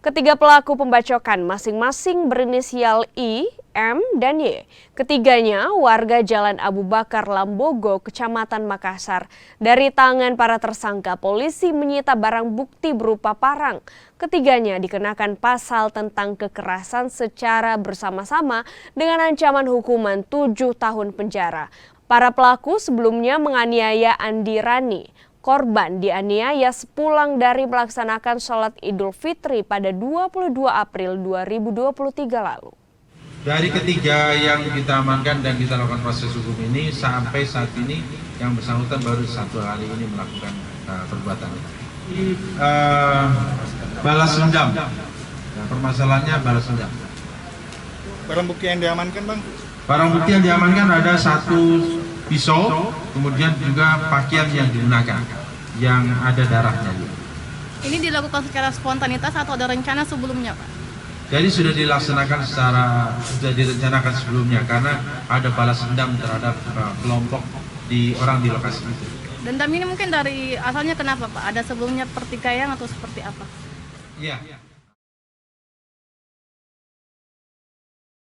Ketiga pelaku pembacokan masing-masing berinisial I, M, dan Y. Ketiganya warga Jalan Abu Bakar Lambogo, Kecamatan Makassar. Dari tangan para tersangka, polisi menyita barang bukti berupa parang. Ketiganya dikenakan pasal tentang kekerasan secara bersama-sama dengan ancaman hukuman 7 tahun penjara. Para pelaku sebelumnya menganiaya Andi Rani. Korban dianiaya sepulang dari melaksanakan sholat Idul Fitri pada 22 April 2023 lalu. Dari ketiga yang kita amankan dan kita lakukan proses hukum ini, sampai saat ini yang bersangkutan baru satu kali ini melakukan perbuatan ini. Balas dendam. Nah, permasalahannya balas dendam. Barang bukti yang diamankan, Bang? Barang bukti yang diamankan ada satu pisau, kemudian juga pakaian yang digunakan, yang ada darahnya. Ini dilakukan secara spontanitas atau ada rencana sebelumnya, Pak? Jadi sudah direncanakan sebelumnya karena ada balas dendam terhadap kelompok orang di lokasi itu. Dendam ini mungkin dari asalnya kenapa, Pak? Ada sebelumnya pertikaian atau seperti apa? Iya.